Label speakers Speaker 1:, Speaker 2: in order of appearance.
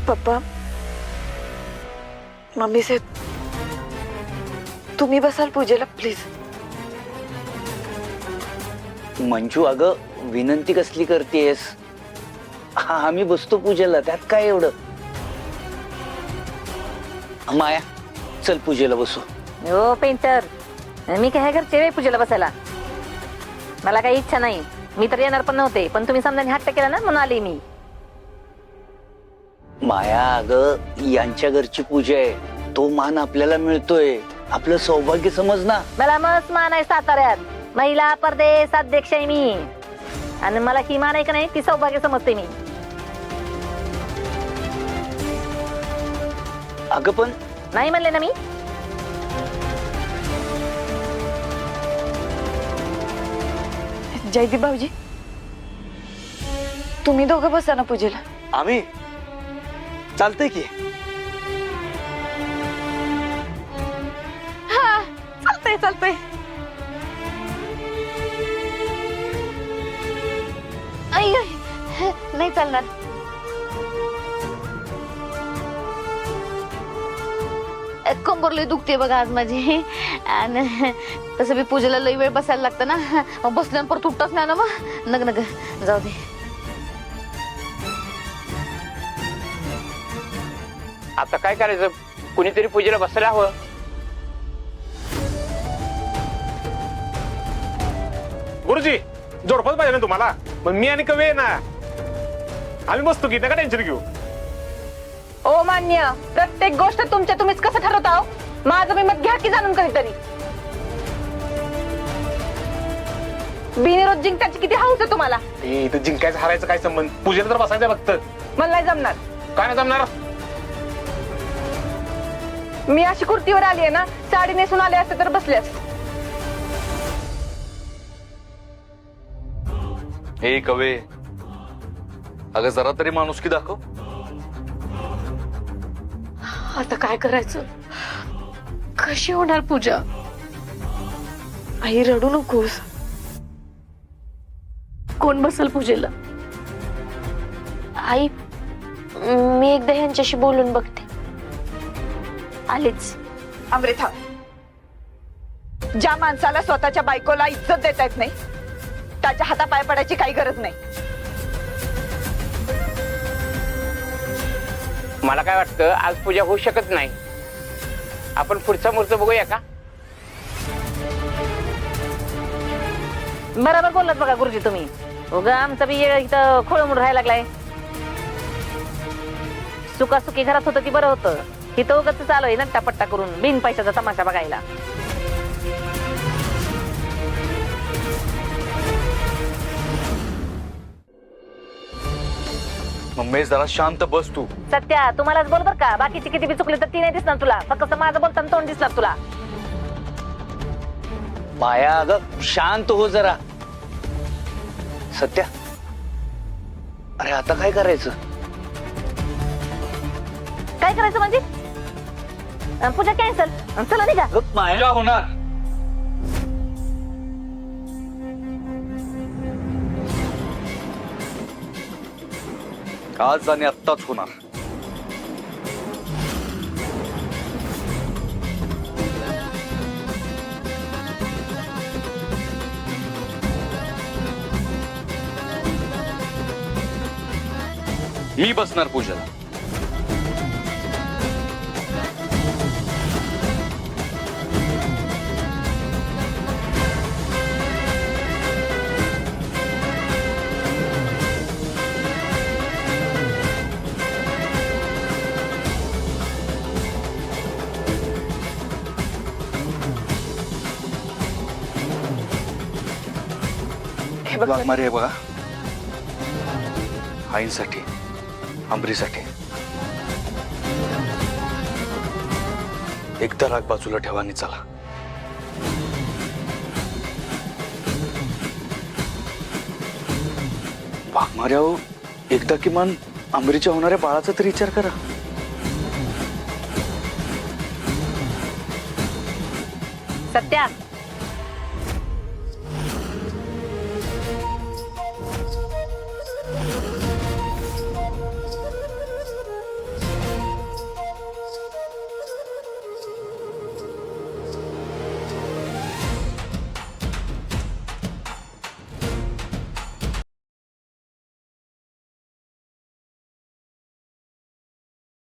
Speaker 1: Papa mummy से तुम्ही बसाल पूजेला प्लीज.
Speaker 2: मंजू अगं विनंती कसली करतेस? हा आम्ही बसतो पूजेला, त्यात काय एवढं. माया चल पूजेला बसू.
Speaker 3: हो पेंटर, मी काय घरचे वे पूजेला बसायला. मला काही इच्छा नाही, मी तर येणार पण नव्हते, पण तुम्ही समजा हट्ट केला ना म्हणून आले मी.
Speaker 2: माया अगं यांच्या घरची पूजा आहे, तो मान आपल्याला मिळतोय, आपलं सौभाग्य समज ना.
Speaker 3: मला मस्त मान आहे साताऱ्यात, महिला परदेश अध्यक्ष आहे मी, आणि मला ही मान आहे का नाही ती सौभाग्य समजते मी.
Speaker 2: अगं पण
Speaker 3: नाही म्हणले ना मी.
Speaker 1: जयदीप भाऊजी तुम्ही दोघं बसा ना पूजेला.
Speaker 4: आम्ही चालतंय की.
Speaker 1: चालतंय चालतंय. आई नाही चालणार.
Speaker 5: कंबर लय दुखते बघा आज माझी, आणि तसं बी पूजेला लई वेळ बसायला लागतं ना, मग बसल्यानं परत उठतच नाही ना. मग नग नग जाऊ दे.
Speaker 6: आता काय करायचं, कुणीतरी पूजेला बसायला हवं.
Speaker 7: गुरुजी जोडपच पाहिजे ना तुम्हाला, मग मी आणि कवी आहे ना, आम्ही बसतो की, नका टेन्शन घेऊ.
Speaker 3: ओ मान्य, प्रत्येक गोष्ट तुमच्या तुम्हीच कसं ठरवता. माझं मी मत घ्या की जाणून कधीतरी. बिनविरोध जिंकायची किती हौस आहे तुम्हाला.
Speaker 7: इथं जिंकायचं हारायचं काय संबंध, पूजेला तर बसायचं फक्त.
Speaker 3: मला नाही जमणार.
Speaker 7: काय नाही जमणार.
Speaker 3: मी अशी कुर्तीवर आली आहे ना, साडी नेसून आले असते तर बसले असते.
Speaker 4: हे कवे, अगं जरा तरी माणुसकी दाखव.
Speaker 5: आता काय करायचं, कशी होणार पूजा.
Speaker 1: आई रडू नकोस.
Speaker 5: कोण बसल पूजेला.
Speaker 8: आई मी एकदा ह्यांच्याशी बोलून बघते. आलेच.
Speaker 1: अमृता, ज्या माणसाला स्वतःच्या बायकोला इज्जत देता येत नाही त्याच्या हातापाय पडायची काही गरज नाही.
Speaker 6: मला काय वाटतं, आज पूजा होऊ शकत नाही. आपण पुढचा मुहूर्त बघूया का?
Speaker 3: बरोबर बोललात बघा गुरुजी तुम्ही. उगा आमचा बी इथं खोळमूड राहायला लागलाय. सुखासुखी घरात होतं ती बरं होतं, इथं उगाच चालू आहे नट्टा पट्टा करून बिन पैशाचा तमाशा बघायला.
Speaker 4: मम्मी जरा शांत बस तू.
Speaker 3: सत्या तुम्हालाच बोल बर का, बाकीची किती बी चुकली तर ती नाही दिसणार तुला, फक्त माझं बोलताना तोंड दिसणार तुला.
Speaker 2: माया अगं शांत हो जरा. सत्या, अरे आता काय करायचं?
Speaker 3: काय करायचं म्हणजे? पूजा कॅन्सल. चला निघा.
Speaker 2: माया
Speaker 4: होणार. आज आणि आत्ताच होणार. मी बसणार पूजेला. वाघमारे आहे बघा, आईंसाठी, आंबरीसाठी. एकदा राग बाजूला ठेवा आणि चला. वाघमारे हो, एकदा किमान आंबरीच्या होणाऱ्या बाळाचा तरी विचार करा.
Speaker 3: सत्या